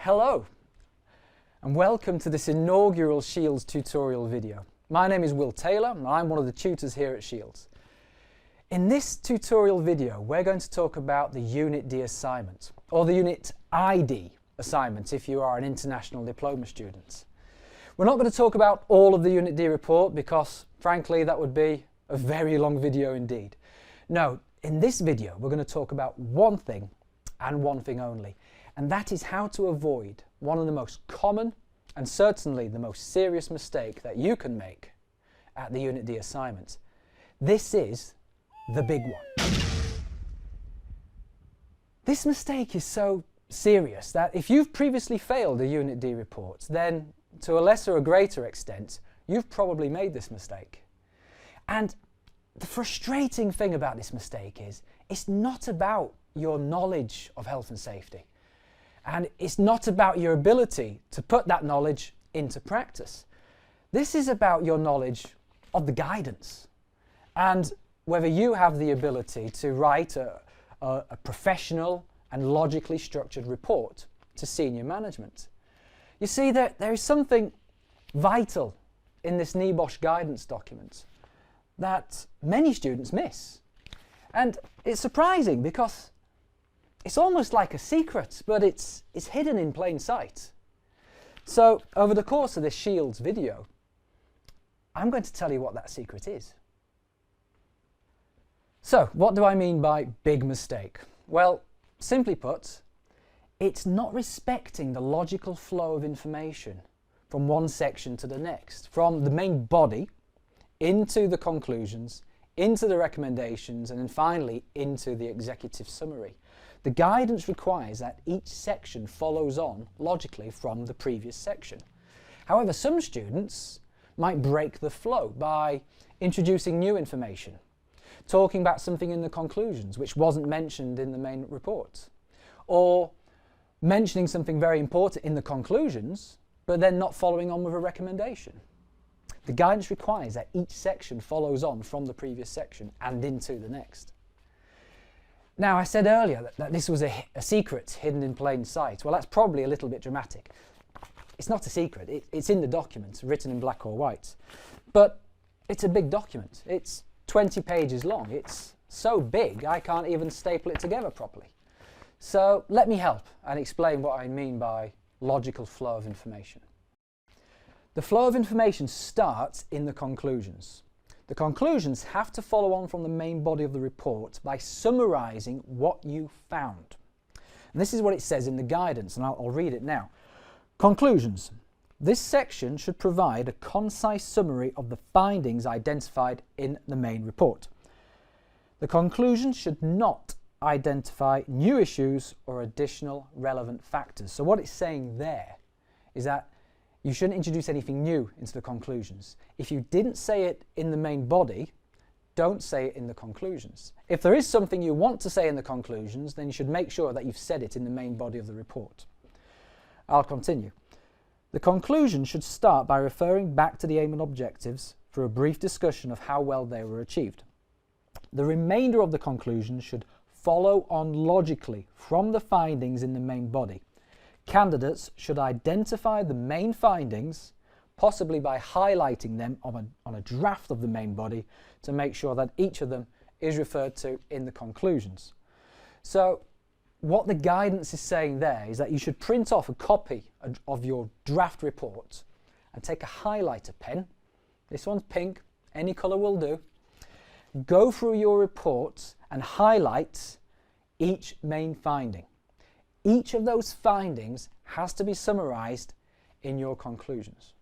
Hello and welcome to this inaugural Sheilds tutorial video. My name is Will Taylor and I'm one of the tutors here at Sheilds. In this tutorial video we're going to talk about the Unit D assignment, or the Unit ID assignment if you are an international diploma student. We're not going to talk about all of the Unit D report because frankly that would be a very long video indeed. No, in this video we're going to talk about one thing and one thing only, and that is how to avoid one of the most common and certainly the most serious mistake that you can make at the Unit D assignment. This is the big one. This mistake is so serious that if you've previously failed a Unit D report, then to a lesser or greater extent, you've probably made this mistake. And the frustrating thing about this mistake is it's not about your knowledge of health and safety. And it's not about your ability to put that knowledge into practice. This is about your knowledge of the guidance and whether you have the ability to write a professional and logically structured report to senior management. You see, there is something vital in this NEBOSH guidance document that many students miss. And it's surprising because it's almost like a secret, but it's hidden in plain sight. So over the course of this Sheilds video, I'm going to tell you what that secret is. So what do I mean by big mistake? Well, simply put, it's not respecting the logical flow of information from one section to the next, from the main body into the conclusions, into the recommendations, and then finally into the executive summary. The guidance requires that each section follows on logically from the previous section. However, some students might break the flow by introducing new information, talking about something in the conclusions which wasn't mentioned in the main report, or mentioning something very important in the conclusions but then not following on with a recommendation. The guidance requires that each section follows on from the previous section and into the next. Now, I said earlier that this was a secret hidden in plain sight. Well, that's probably a little bit dramatic. It's not a secret. It's in the document, written in black or white. But it's a big document. It's 20 pages long. It's so big I can't even staple it together properly. So let me help and explain what I mean by logical flow of information. The flow of information starts in the conclusions. The conclusions have to follow on from the main body of the report by summarising what you found. And this is what it says in the guidance, and I'll read it now. Conclusions. This section should provide a concise summary of the findings identified in the main report. The conclusion should not identify new issues or additional relevant factors. So what it's saying there is that you shouldn't introduce anything new into the conclusions. If you didn't say it in the main body, don't say it in the conclusions. If there is something you want to say in the conclusions, then you should make sure that you've said it in the main body of the report. I'll continue. The conclusion should start by referring back to the aim and objectives for a brief discussion of how well they were achieved. The remainder of the conclusion should follow on logically from the findings in the main body. Candidates should identify the main findings, possibly by highlighting them on a draft of the main body to make sure that each of them is referred to in the conclusions. So what the guidance is saying there is that you should print off a copy of your draft report and take a highlighter pen. This one's pink, any colour will do. Go through your report and highlight each main finding. Each of those findings has to be summarised in your conclusions.